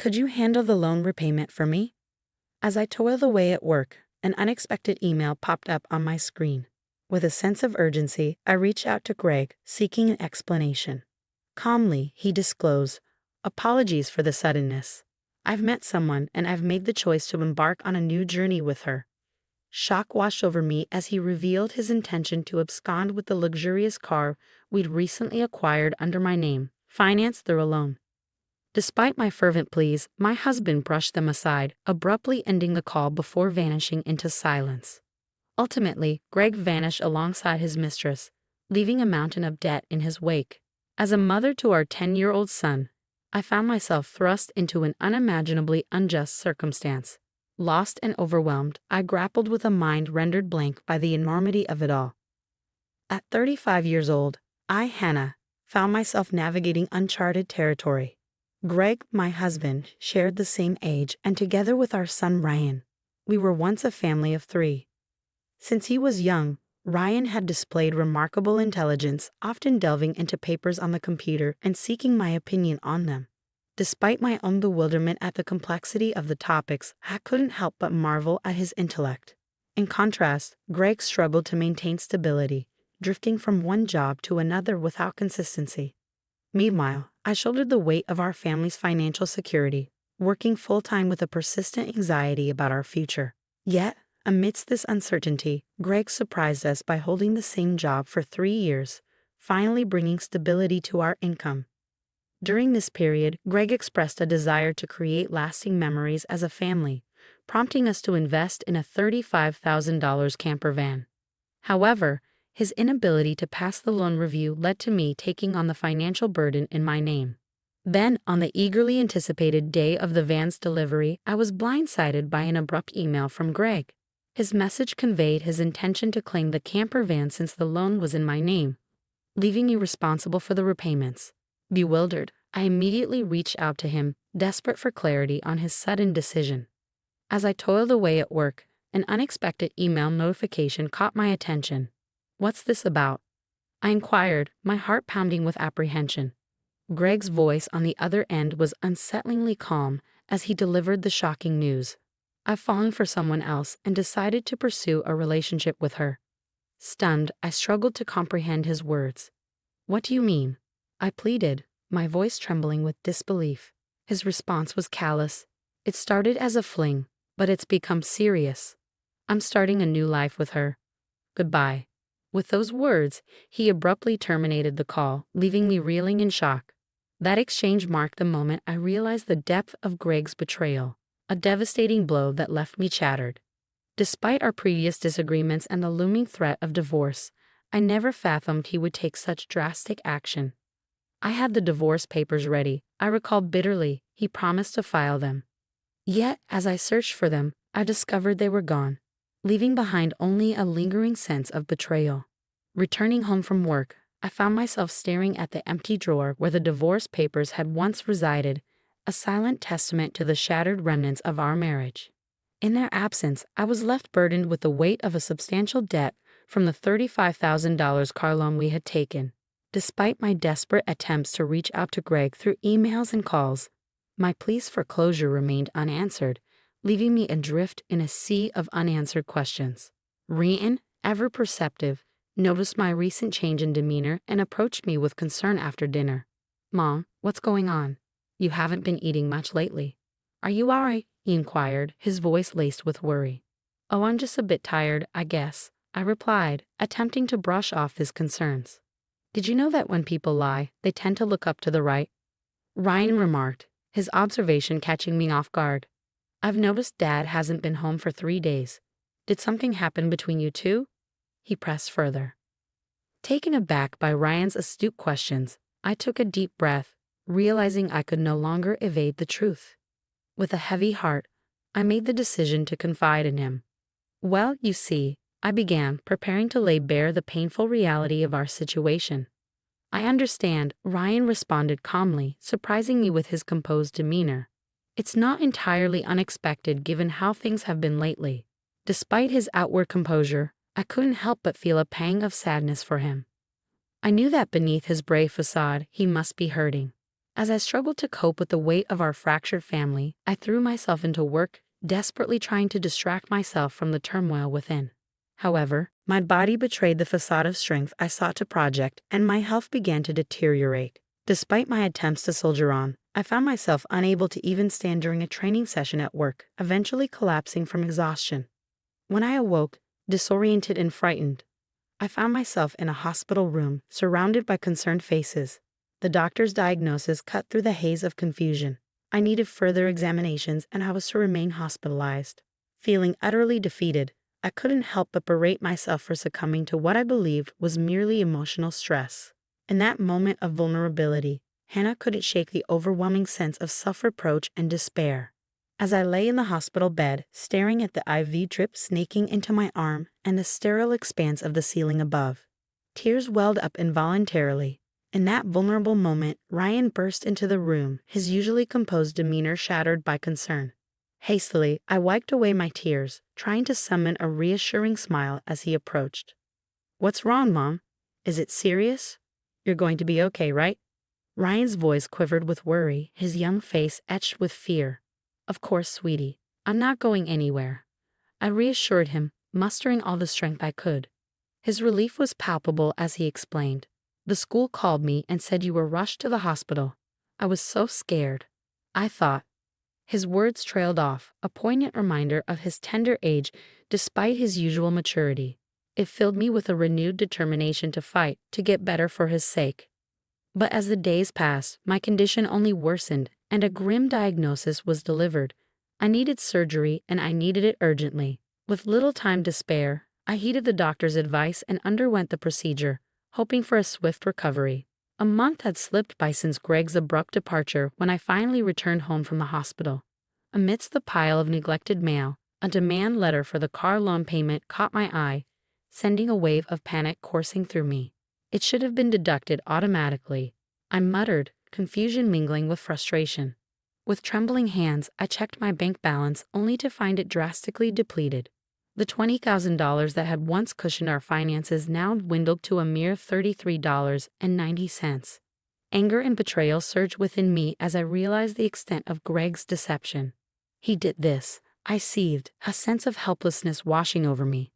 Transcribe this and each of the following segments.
Could you handle the loan repayment for me? As I toiled away at work, an unexpected email popped up on my screen. With a sense of urgency, I reached out to Greg, seeking an explanation. Calmly, he disclosed, "Apologies for the suddenness. I've met someone and I've made the choice to embark on a new journey with her." Shock washed over me as he revealed his intention to abscond with the luxurious car we'd recently acquired under my name, financed through a loan. Despite my fervent pleas, my husband brushed them aside, abruptly ending the call before vanishing into silence. Ultimately, Greg vanished alongside his mistress, leaving a mountain of debt in his wake. As a mother to our 10-year-old son, I found myself thrust into an unimaginably unjust circumstance. Lost and overwhelmed, I grappled with a mind rendered blank by the enormity of it all. At 35 years old, I, Hannah, found myself navigating uncharted territory. Greg, my husband, shared the same age, and together with our son Ryan, we were once a family of 3. Since he was young, Ryan had displayed remarkable intelligence, often delving into papers on the computer and seeking my opinion on them. Despite my own bewilderment at the complexity of the topics, I couldn't help but marvel at his intellect. In contrast, Greg struggled to maintain stability, drifting from one job to another without consistency. Meanwhile, I shouldered the weight of our family's financial security, working full-time with a persistent anxiety about our future. Yet, amidst this uncertainty, Greg surprised us by holding the same job for 3 years, finally bringing stability to our income. During this period, Greg expressed a desire to create lasting memories as a family, prompting us to invest in a $35,000 camper van. However, his inability to pass the loan review led to me taking on the financial burden in my name. Then, on the eagerly anticipated day of the van's delivery, I was blindsided by an abrupt email from Greg. His message conveyed his intention to claim the camper van since the loan was in my name, leaving me responsible for the repayments. Bewildered, I immediately reached out to him, desperate for clarity on his sudden decision. As I toiled away at work, an unexpected email notification caught my attention. "What's this about?" I inquired, my heart pounding with apprehension. Greg's voice on the other end was unsettlingly calm as he delivered the shocking news. "I've fallen for someone else and decided to pursue a relationship with her." Stunned, I struggled to comprehend his words. "What do you mean?" I pleaded, my voice trembling with disbelief. His response was callous. "It started as a fling, but it's become serious. I'm starting a new life with her. Goodbye." With those words, he abruptly terminated the call, leaving me reeling in shock. That exchange marked the moment I realized the depth of Greg's betrayal, a devastating blow that left me shattered. Despite our previous disagreements and the looming threat of divorce, I never fathomed he would take such drastic action. I had the divorce papers ready, I recalled bitterly. He promised to file them. Yet, as I searched for them, I discovered they were gone, leaving behind only a lingering sense of betrayal. Returning home from work, I found myself staring at the empty drawer where the divorce papers had once resided, a silent testament to the shattered remnants of our marriage. In their absence, I was left burdened with the weight of a substantial debt from the $35,000 car loan we had taken. Despite my desperate attempts to reach out to Greg through emails and calls, my pleas for closure remained unanswered, leaving me adrift in a sea of unanswered questions. Ryan, ever perceptive, noticed my recent change in demeanor and approached me with concern after dinner. "Mom, what's going on? You haven't been eating much lately. Are you all right?" he inquired, his voice laced with worry. "Oh, I'm just a bit tired, I guess," I replied, attempting to brush off his concerns. "Did you know that when people lie, they tend to look up to the right?" Ryan remarked, his observation catching me off guard. "I've noticed Dad hasn't been home for 3 days. Did something happen between you two?" He pressed further. Taken aback by Ryan's astute questions, I took a deep breath, realizing I could no longer evade the truth. With a heavy heart, I made the decision to confide in him. "Well, you see," I began, preparing to lay bare the painful reality of our situation. "I understand," Ryan responded calmly, surprising me with his composed demeanor. "It's not entirely unexpected given how things have been lately." Despite his outward composure, I couldn't help but feel a pang of sadness for him. I knew that beneath his brave facade, he must be hurting. As I struggled to cope with the weight of our fractured family, I threw myself into work, desperately trying to distract myself from the turmoil within. However, my body betrayed the facade of strength I sought to project, and my health began to deteriorate. Despite my attempts to soldier on, I found myself unable to even stand during a training session at work, eventually collapsing from exhaustion. When I awoke, disoriented and frightened, I found myself in a hospital room, surrounded by concerned faces. The doctor's diagnosis cut through the haze of confusion. I needed further examinations, and I was to remain hospitalized. Feeling utterly defeated, I couldn't help but berate myself for succumbing to what I believed was merely emotional stress. In that moment of vulnerability, Hannah couldn't shake the overwhelming sense of self-reproach and despair. As I lay in the hospital bed, staring at the IV drip snaking into my arm and the sterile expanse of the ceiling above, tears welled up involuntarily. In that vulnerable moment, Ryan burst into the room, his usually composed demeanor shattered by concern. Hastily, I wiped away my tears, trying to summon a reassuring smile as he approached. "What's wrong, Mom? Is it serious? You're going to be okay, right?" Ryan's voice quivered with worry, his young face etched with fear. "Of course, sweetie. I'm not going anywhere," I reassured him, mustering all the strength I could. His relief was palpable as he explained. "The school called me and said you were rushed to the hospital. I was so scared. I thought—" His words trailed off, a poignant reminder of his tender age despite his usual maturity. It filled me with a renewed determination to fight, to get better for his sake. But as the days passed, my condition only worsened, and a grim diagnosis was delivered. I needed surgery, and I needed it urgently. With little time to spare, I heeded the doctor's advice and underwent the procedure, hoping for a swift recovery. A month had slipped by since Greg's abrupt departure when I finally returned home from the hospital. Amidst the pile of neglected mail, a demand letter for the car loan payment caught my eye, sending a wave of panic coursing through me. It should have been deducted automatically, I muttered, confusion mingling with frustration. With trembling hands, I checked my bank balance only to find it drastically depleted. The $20,000 that had once cushioned our finances now dwindled to a mere $33.90. Anger and betrayal surged within me as I realized the extent of Greg's deception. He did this, I seethed, a sense of helplessness washing over me.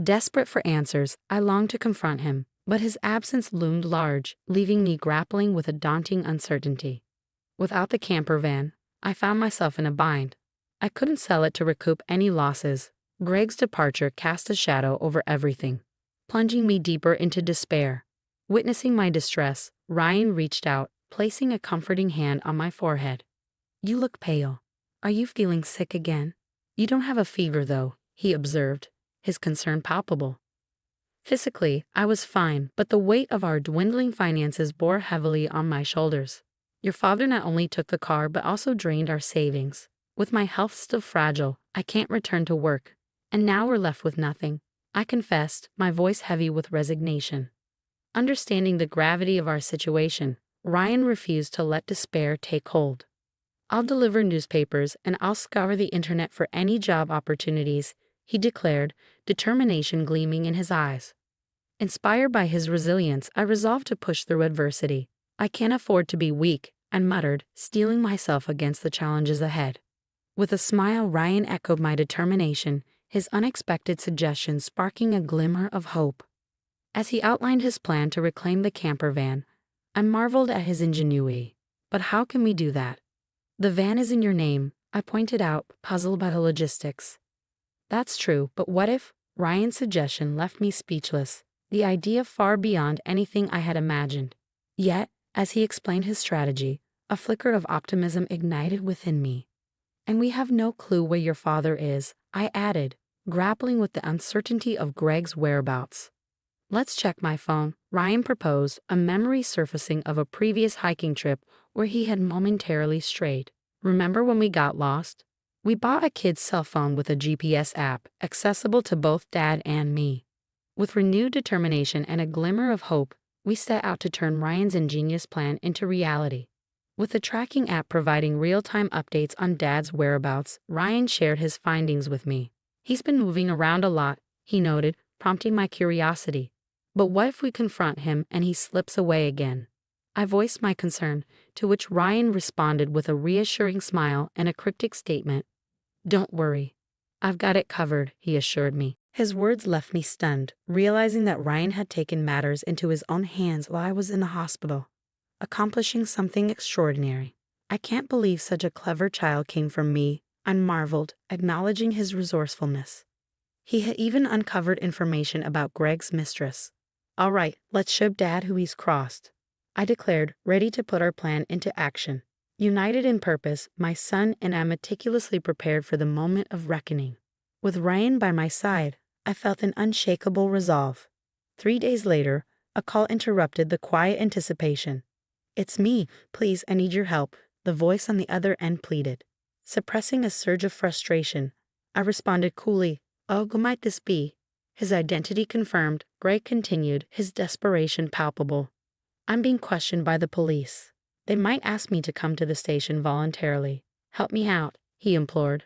Desperate for answers, I longed to confront him, but his absence loomed large, leaving me grappling with a daunting uncertainty. Without the camper van, I found myself in a bind. I couldn't sell it to recoup any losses. Greg's departure cast a shadow over everything, plunging me deeper into despair. Witnessing my distress, Ryan reached out, placing a comforting hand on my forehead. "You look pale. Are you feeling sick again?" "You don't have a fever, though," he observed, his concern palpable. Physically, I was fine, but the weight of our dwindling finances bore heavily on my shoulders. "Your father not only took the car but also drained our savings. With my health still fragile, I can't return to work. And now we're left with nothing," I confessed, my voice heavy with resignation. Understanding the gravity of our situation, Ryan refused to let despair take hold. "I'll deliver newspapers and I'll scour the internet for any job opportunities," he declared, determination gleaming in his eyes. Inspired by his resilience, I resolved to push through adversity. "I can't afford to be weak," I muttered, steeling myself against the challenges ahead. With a smile, Ryan echoed my determination, his unexpected suggestion sparking a glimmer of hope. As he outlined his plan to reclaim the camper van, I marveled at his ingenuity. "But how can we do that?" "The van is in your name," I pointed out, puzzled by the logistics. "That's true, but what if—" Ryan's suggestion left me speechless, the idea far beyond anything I had imagined. Yet, as he explained his strategy, a flicker of optimism ignited within me. "And we have no clue where your father is," I added, grappling with the uncertainty of Greg's whereabouts. "Let's check my phone," Ryan proposed, a memory surfacing of a previous hiking trip where he had momentarily strayed. "Remember when we got lost? We bought a kid's cell phone with a GPS app, accessible to both Dad and me." With renewed determination and a glimmer of hope, we set out to turn Ryan's ingenious plan into reality. With the tracking app providing real-time updates on Dad's whereabouts, Ryan shared his findings with me. "He's been moving around a lot," he noted, prompting my curiosity. "But what if we confront him and he slips away again?" I voiced my concern, to which Ryan responded with a reassuring smile and a cryptic statement. "Don't worry. I've got it covered," he assured me. His words left me stunned, realizing that Ryan had taken matters into his own hands while I was in the hospital, accomplishing something extraordinary. "I can't believe such a clever child came from me," I marveled, acknowledging his resourcefulness. He had even uncovered information about Greg's mistress. "All right, let's show Dad who he's crossed," I declared, ready to put our plan into action. United in purpose, my son and I meticulously prepared for the moment of reckoning. With Ryan by my side, I felt an unshakable resolve. 3 days later, a call interrupted the quiet anticipation. "It's me. Please, I need your help," the voice on the other end pleaded. Suppressing a surge of frustration, I responded coolly, "Oh, who might this be?" His identity confirmed, Greg continued, his desperation palpable. "I'm being questioned by the police. They might ask me to come to the station voluntarily. Help me out," he implored.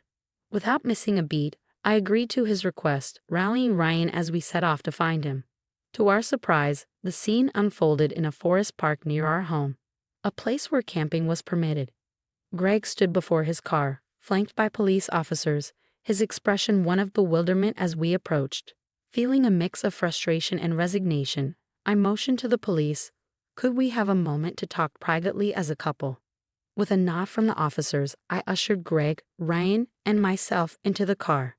Without missing a beat, I agreed to his request, rallying Ryan as we set off to find him. To our surprise, the scene unfolded in a forest park near our home, a place where camping was permitted. Greg stood before his car, flanked by police officers, his expression one of bewilderment as we approached. Feeling a mix of frustration and resignation, I motioned to the police, "Could we have a moment to talk privately as a couple?" With a nod from the officers, I ushered Greg, Ryan, and myself into the car.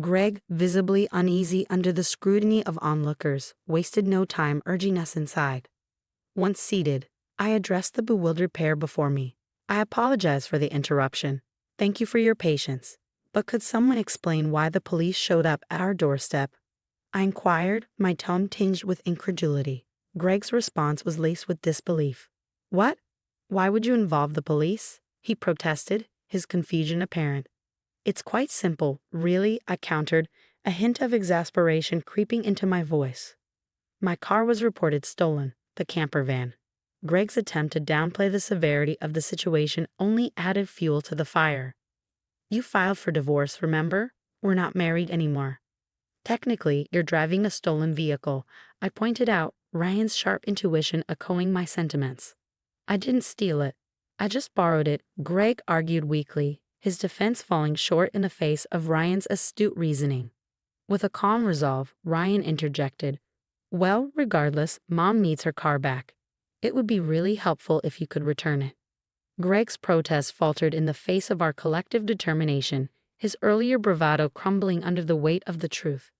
Greg, visibly uneasy under the scrutiny of onlookers, wasted no time urging us inside. Once seated, I addressed the bewildered pair before me. "I apologize for the interruption. Thank you for your patience. But could someone explain why the police showed up at our doorstep?" I inquired, my tone tinged with incredulity. Greg's response was laced with disbelief. "What? Why would you involve the police?" he protested, his confusion apparent. "It's quite simple, really," I countered, a hint of exasperation creeping into my voice. "My car was reported stolen, the camper van." Greg's attempt to downplay the severity of the situation only added fuel to the fire. "You filed for divorce, remember? We're not married anymore." "Technically, you're driving a stolen vehicle," I pointed out, Ryan's sharp intuition echoing my sentiments. "I didn't steal it. I just borrowed it," Greg argued weakly, his defense falling short in the face of Ryan's astute reasoning. With a calm resolve, Ryan interjected, "Well, regardless, Mom needs her car back. It would be really helpful if you could return it." Greg's protest faltered in the face of our collective determination, his earlier bravado crumbling under the weight of the truth.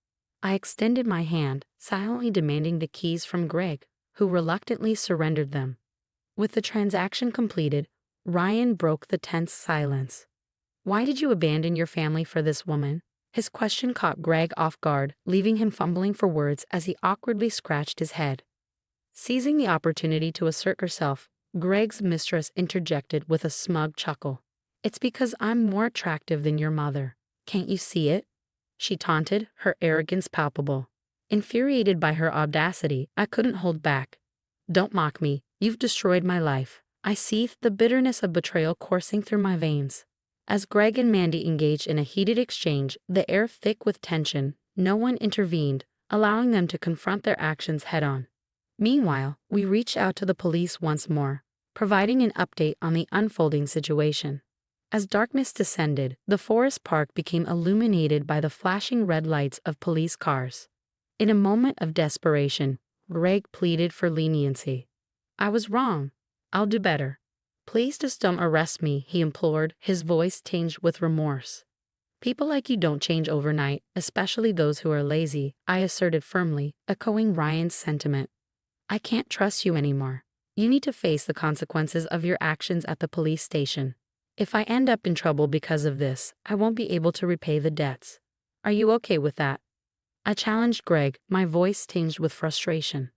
I extended my hand, silently demanding the keys from Greg, who reluctantly surrendered them. With the transaction completed, Ryan broke the tense silence. "Why did you abandon your family for this woman?" His question caught Greg off guard, leaving him fumbling for words as he awkwardly scratched his head. Seizing the opportunity to assert herself, Greg's mistress interjected with a smug chuckle. "It's because I'm more attractive than your mother. Can't you see it?" she taunted, her arrogance palpable. Infuriated by her audacity, I couldn't hold back. "Don't mock me. You've destroyed my life." I seethed, the bitterness of betrayal coursing through my veins. As Greg and Mandy engaged in a heated exchange, the air thick with tension, no one intervened, allowing them to confront their actions head-on. Meanwhile, we reached out to the police once more, providing an update on the unfolding situation. As darkness descended, the forest park became illuminated by the flashing red lights of police cars. In a moment of desperation, Greg pleaded for leniency. "I was wrong. I'll do better. Please just don't arrest me," he implored, his voice tinged with remorse. "People like you don't change overnight, especially those who are lazy," I asserted firmly, echoing Ryan's sentiment. "I can't trust you anymore. You need to face the consequences of your actions at the police station. If I end up in trouble because of this, I won't be able to repay the debts. Are you okay with that?" I challenged Greg, my voice tinged with frustration.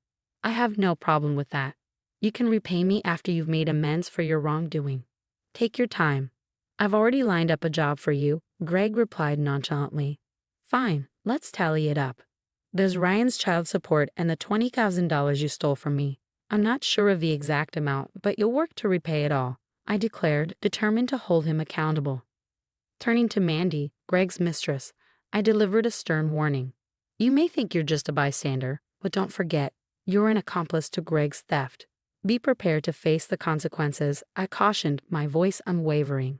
"I have no problem with that. You can repay me after you've made amends for your wrongdoing. Take your time. I've already lined up a job for you," Greg replied nonchalantly. "Fine, let's tally it up. There's Ryan's child support and the $20,000 you stole from me. I'm not sure of the exact amount, but you'll work to repay it all," I declared, determined to hold him accountable. Turning to Mandy, Greg's mistress, I delivered a stern warning. "You may think you're just a bystander, but don't forget, you're an accomplice to Greg's theft. Be prepared to face the consequences, I cautioned, my voice unwavering.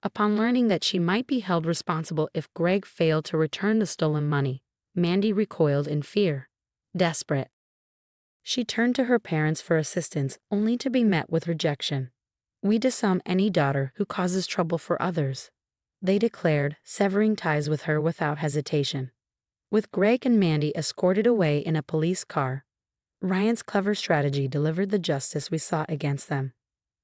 Upon learning that she might be held responsible if Greg failed to return the stolen money, Mandy recoiled in fear. Desperate, she turned to her parents for assistance, only to be met with rejection. "We disown any daughter who causes trouble for others," they declared, severing ties with her without hesitation. With Greg and Mandy escorted away in a police car, Ryan's clever strategy delivered the justice we sought against them.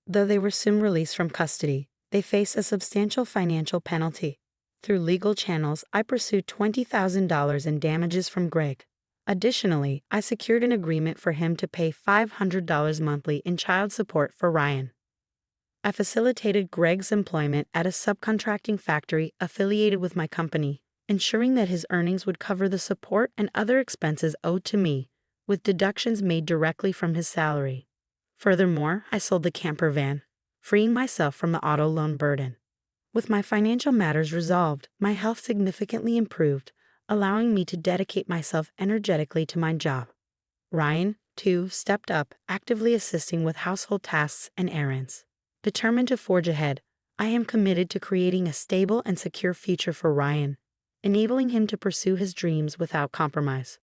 Though they were soon released from custody, they faced a substantial financial penalty. Through legal channels, I pursued $20,000 in damages from Greg. Additionally, I secured an agreement for him to pay $500 monthly in child support for Ryan. I facilitated Greg's employment at a subcontracting factory affiliated with my company, ensuring that his earnings would cover the support and other expenses owed to me, with deductions made directly from his salary. Furthermore, I sold the camper van, freeing myself from the auto loan burden. With my financial matters resolved, my health significantly improved, allowing me to dedicate myself energetically to my job. Ryan, too, stepped up, actively assisting with household tasks and errands. Determined to forge ahead, I am committed to creating a stable and secure future for Ryan, enabling him to pursue his dreams without compromise.